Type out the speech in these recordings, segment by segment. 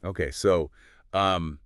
Okay, so um,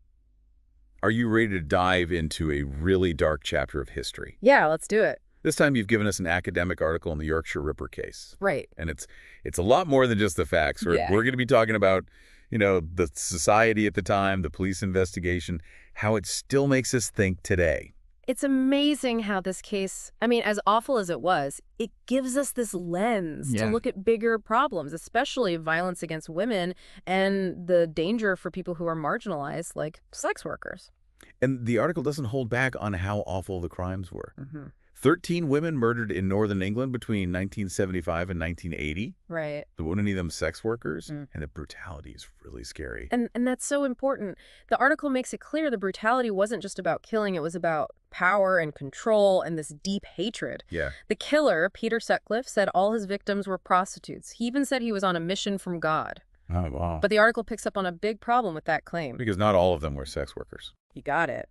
are you ready to dive into a really dark chapter of history? Yeah, let's do it. This time you've given us an academic article on the Yorkshire Ripper case. Right. And it's a lot more than just the facts. Yeah. We're going to be talking about, the society at the time, the police investigation, how it still makes us think today. It's amazing how this case, I mean, as awful as it was, it gives us this lens to Yeah. look at bigger problems, especially violence against women and the danger for people who are marginalized, like sex workers. And the article doesn't hold back on how awful the crimes were. Hmm. 13 women murdered in northern England between 1975 and 1980. Right. The women of them sex workers. Mm. And the brutality is really scary. And that's so important. The article makes it clear the brutality wasn't just about killing, it was about power and control and this deep hatred. Yeah. The killer, Peter Sutcliffe, said all his victims were prostitutes. He even said he was on a mission from God. Oh, wow. But the article picks up on a big problem with that claim. Because not all of them were sex workers. You got it.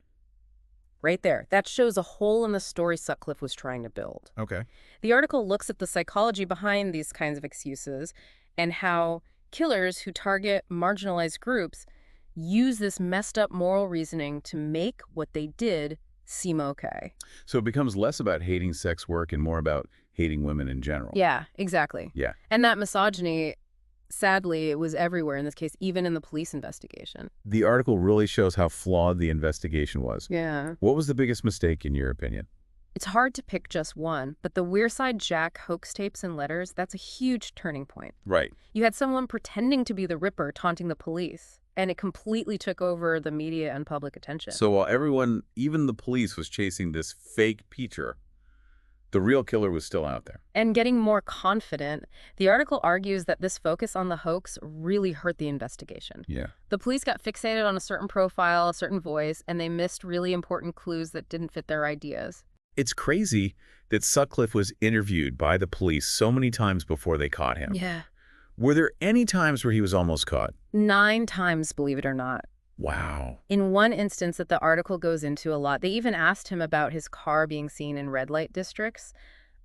Right there. That shows a hole in the story Sutcliffe was trying to build. Okay. The article looks at the psychology behind these kinds of excuses and how killers who target marginalized groups use this messed up moral reasoning to make what they did seem okay. So it becomes less about hating sex work and more about hating women in general. Yeah, exactly. Yeah. And that misogyny, sadly, it was everywhere in this case, even in the police investigation. The article really shows how flawed the investigation was. Yeah. What was the biggest mistake in your opinion? It's hard to pick just one, but the Wearside Jack hoax tapes and letters, that's a huge turning point. Right. You had someone pretending to be the Ripper taunting the police, and it completely took over the media and public attention. So while everyone, even the police, was chasing this fake Peter, the real killer was still out there. And getting more confident, the article argues that this focus on the hoax really hurt the investigation. Yeah. The police got fixated on a certain profile, a certain voice, and they missed really important clues that didn't fit their ideas. It's crazy that Sutcliffe was interviewed by the police so many times before they caught him. Yeah. Were there any times where he was almost caught? 9 times, believe it or not. Wow. In one instance that the article goes into a lot, they even asked him about his car being seen in red light districts,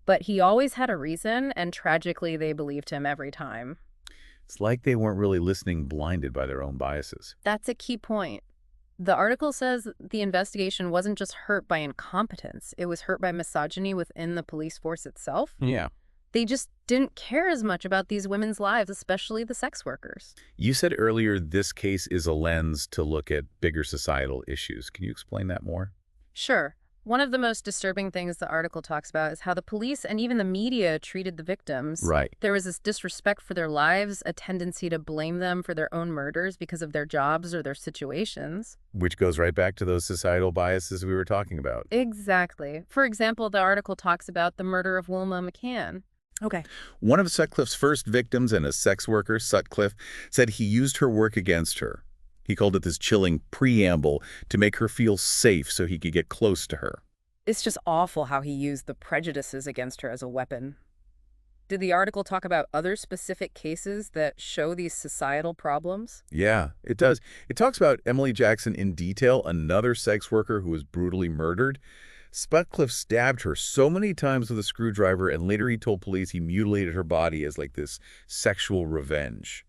but he always had a reason, and tragically, they believed him every time. It's like they weren't really listening, blinded by their own biases. That's a key point. The article says the investigation wasn't just hurt by incompetence, it was hurt by misogyny within the police force itself. Yeah. They just didn't care as much about these women's lives, especially the sex workers. You said earlier this case is a lens to look at bigger societal issues. Can you explain that more? Sure. One of the most disturbing things the article talks about is how the police and even the media treated the victims. Right. There was this disrespect for their lives, a tendency to blame them for their own murders because of their jobs or their situations. Which goes right back to those societal biases we were talking about. Exactly. For example, the article talks about the murder of Wilma McCann. Okay. One of Sutcliffe's first victims and a sex worker, Sutcliffe, said he used her work against her. He called it this chilling preamble to make her feel safe so he could get close to her. It's just awful how he used the prejudices against her as a weapon. Did the article talk about other specific cases that show these societal problems? Yeah, it does. It talks about Emily Jackson in detail, another sex worker who was brutally murdered. Sutcliffe stabbed her so many times with a screwdriver, and later he told police he mutilated her body as like this sexual revenge.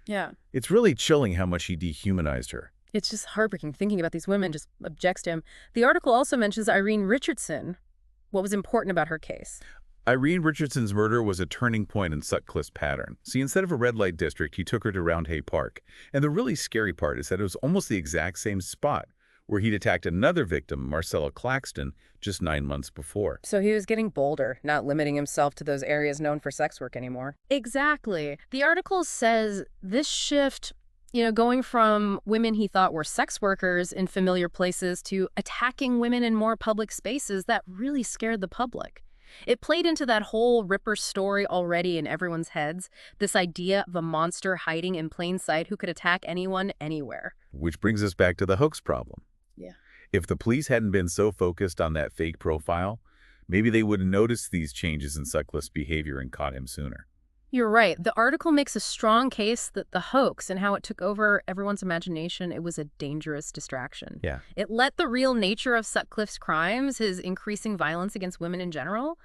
Yeah. It's really chilling how much he dehumanized her. It's just heartbreaking thinking about these women just objects to him. The article also mentions Irene Richardson. What was important about her case? Irene Richardson's murder was a turning point in Sutcliffe's pattern. See, instead of a red light district, he took her to Roundhay Park. And the really scary part is that it was almost the exact same spot where he'd attacked another victim, Marcella Claxton, just 9 months before. So he was getting bolder, not limiting himself to those areas known for sex work anymore. Exactly. The article says this shift, going from women he thought were sex workers in familiar places to attacking women in more public spaces, that really scared the public. It played into that whole Ripper story already in everyone's heads, this idea of a monster hiding in plain sight who could attack anyone, anywhere. Which brings us back to the hoax problem. Yeah. If the police hadn't been so focused on that fake profile, maybe they would have noticed these changes in Sutcliffe's behavior and caught him sooner. You're right. The article makes a strong case that the hoax and how it took over everyone's imagination, it was a dangerous distraction. Yeah. It let the real nature of Sutcliffe's crimes, his increasing violence against women in general,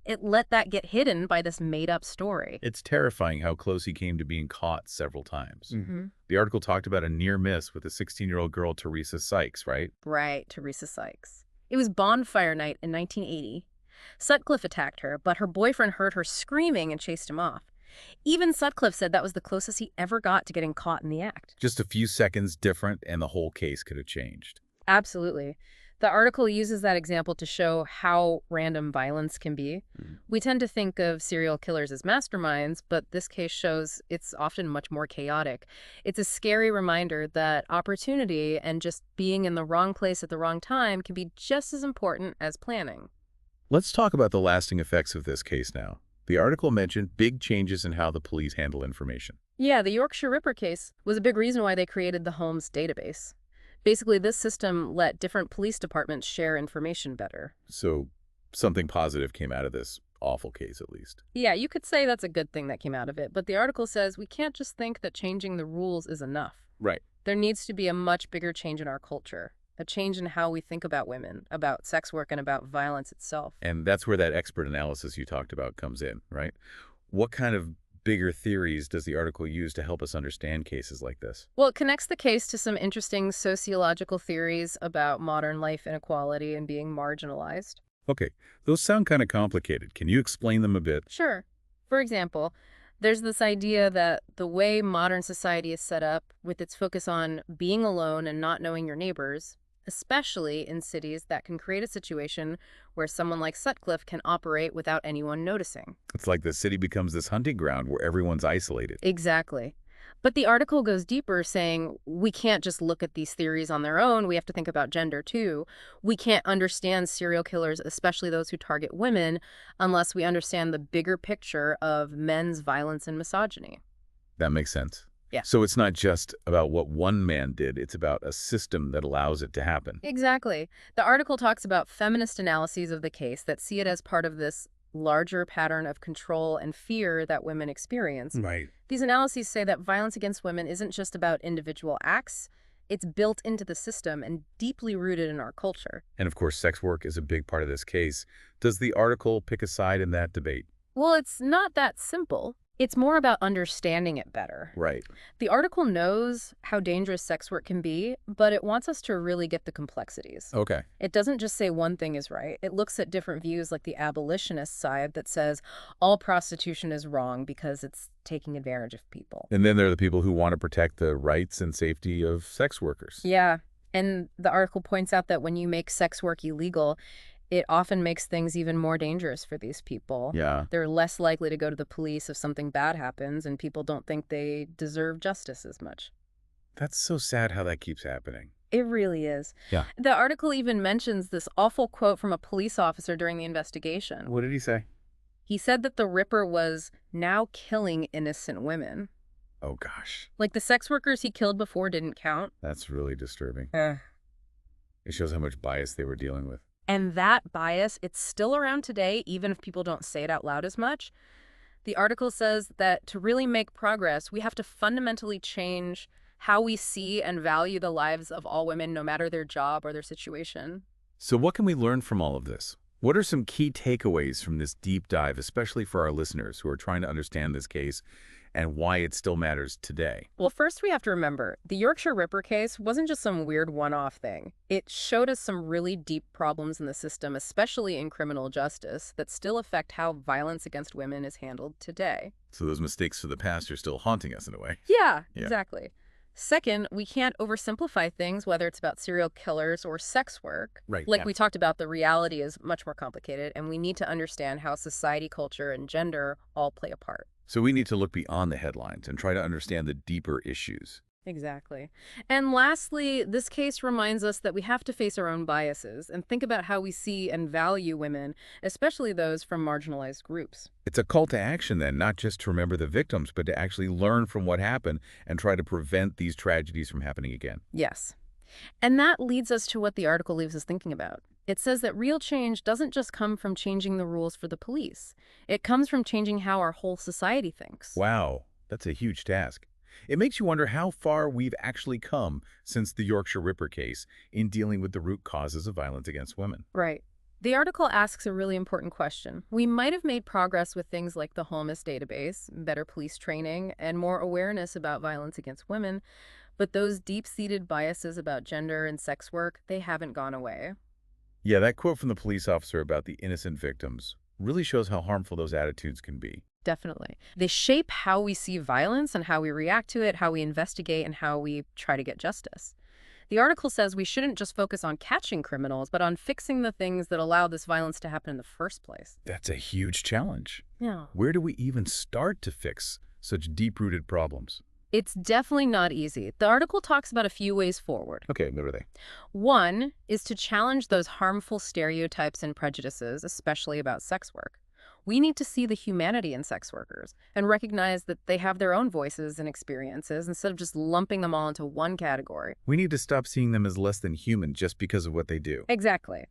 It let that get hidden by this made-up story. It's terrifying how close he came to being caught several times. Hmm. The article talked about a near miss with a 16-year-old girl, Teresa Sykes, right? Right, Teresa Sykes. It was bonfire night in 1980. Sutcliffe attacked her, but her boyfriend heard her screaming and chased him off. Even Sutcliffe said that was the closest he ever got to getting caught in the act. Just a few seconds different, and the whole case could have changed. Absolutely. The article uses that example to show how random violence can be. We tend to think of serial killers as masterminds, but this case shows it's often much more chaotic. It's a scary reminder that opportunity and just being in the wrong place at the wrong time can be just as important as planning. Let's talk about the lasting effects of this case now. The article mentioned big changes in how the police handle information. Yeah, the Yorkshire Ripper case was a big reason why they created the Holmes database. Basically, this system let different police departments share information better. So something positive came out of this awful case, at least. Yeah, you could say that's a good thing that came out of it, but the article says we can't just think that changing the rules is enough. Right. There needs to be a much bigger change in our culture, a change in how we think about women, about sex work, and about violence itself. And that's where that expert analysis you talked about comes in, right? What kind of bigger theories does the article use to help us understand cases like this? Well, it connects the case to some interesting sociological theories about modern life inequality and being marginalized. Okay, those sound kind of complicated. Can you explain them a bit? Sure. For example, there's this idea that the way modern society is set up, with its focus on being alone and not knowing your neighbors, especially in cities, that can create a situation where someone like Sutcliffe can operate without anyone noticing. It's like the city becomes this hunting ground where everyone's isolated. Exactly. But the article goes deeper, saying we can't just look at these theories on their own. We have to think about gender, too. We can't understand serial killers, especially those who target women, unless we understand the bigger picture of men's violence and misogyny. That makes sense. Yeah. So it's not just about what one man did, it's about a system that allows it to happen. Exactly. The article talks about feminist analyses of the case that see it as part of this larger pattern of control and fear that women experience. Right. These analyses say that violence against women isn't just about individual acts. It's built into the system and deeply rooted in our culture. And of course, sex work is a big part of this case. Does the article pick a side in that debate? Well, it's not that simple. It's more about understanding it better. Right. The article knows how dangerous sex work can be, but it wants us to really get the complexities. Okay. It doesn't just say one thing is right. It looks at different views, like the abolitionist side that says all prostitution is wrong because it's taking advantage of people. And then there are the people who want to protect the rights and safety of sex workers. Yeah. And the article points out that when you make sex work illegal, it often makes things even more dangerous for these people. Yeah. They're less likely to go to the police if something bad happens, and people don't think they deserve justice as much. That's so sad how that keeps happening. It really is. Yeah. The article even mentions this awful quote from a police officer during the investigation. What did he say? He said that the Ripper was now killing innocent women. Oh, gosh. Like the sex workers he killed before didn't count. That's really disturbing. Eh. It shows how much bias they were dealing with. And that bias, it's still around today, even if people don't say it out loud as much. The article says that to really make progress, we have to fundamentally change how we see and value the lives of all women, no matter their job or their situation. So what can we learn from all of this? What are some key takeaways from this deep dive, especially for our listeners who are trying to understand this case and why it still matters today? Well, first we have to remember, the Yorkshire Ripper case wasn't just some weird one-off thing. It showed us some really deep problems in the system, especially in criminal justice, that still affect how violence against women is handled today. So those mistakes of the past are still haunting us in a way. Yeah, Yeah. exactly. Second, we can't oversimplify things, whether it's about serial killers or sex work. Right, Like yeah. we talked about, the reality is much more complicated, and we need to understand how society, culture, and gender all play a part. So we need to look beyond the headlines and try to understand the deeper issues. Exactly. And lastly, this case reminds us that we have to face our own biases and think about how we see and value women, especially those from marginalized groups. It's a call to action then, not just to remember the victims, but to actually learn from what happened and try to prevent these tragedies from happening again. Yes. And that leads us to what the article leaves us thinking about. It says that real change doesn't just come from changing the rules for the police. It comes from changing how our whole society thinks. Wow, that's a huge task. It makes you wonder how far we've actually come since the Yorkshire Ripper case in dealing with the root causes of violence against women. Right. The article asks a really important question. We might have made progress with things like the homeless database, better police training, and more awareness about violence against women, but those deep-seated biases about gender and sex work, they haven't gone away. Yeah, that quote from the police officer about the innocent victims really shows how harmful those attitudes can be. Definitely. They shape how we see violence and how we react to it, how we investigate, and how we try to get justice. The article says we shouldn't just focus on catching criminals, but on fixing the things that allow this violence to happen in the first place. That's a huge challenge. Yeah. Where do we even start to fix such deep-rooted problems? It's definitely not easy. The article talks about a few ways forward. Okay, what are they? One is to challenge those harmful stereotypes and prejudices, especially about sex work. We need to see the humanity in sex workers and recognize that they have their own voices and experiences instead of just lumping them all into one category. We need to stop seeing them as less than human just because of what they do. Exactly.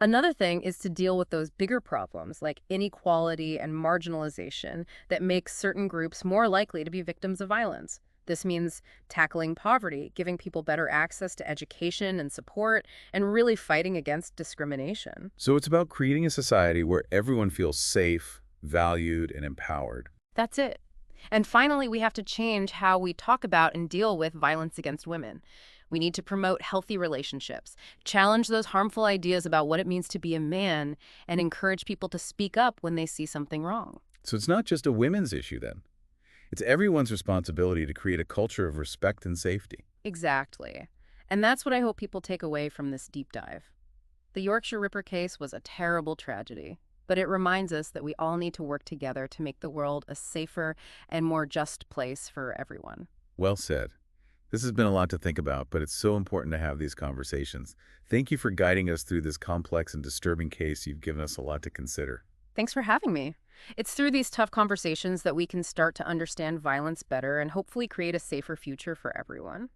Another thing is to deal with those bigger problems like inequality and marginalization that make certain groups more likely to be victims of violence. This means tackling poverty, giving people better access to education and support, and really fighting against discrimination. So it's about creating a society where everyone feels safe, valued, and empowered. That's it. And finally, we have to change how we talk about and deal with violence against women. We need to promote healthy relationships, challenge those harmful ideas about what it means to be a man, and encourage people to speak up when they see something wrong. So it's not just a women's issue then. It's everyone's responsibility to create a culture of respect and safety. Exactly. And that's what I hope people take away from this deep dive. The Yorkshire Ripper case was a terrible tragedy, but it reminds us that we all need to work together to make the world a safer and more just place for everyone. Well said. This has been a lot to think about, but it's so important to have these conversations. Thank you for guiding us through this complex and disturbing case. You've given us a lot to consider. Thanks for having me. It's through these tough conversations that we can start to understand violence better and hopefully create a safer future for everyone.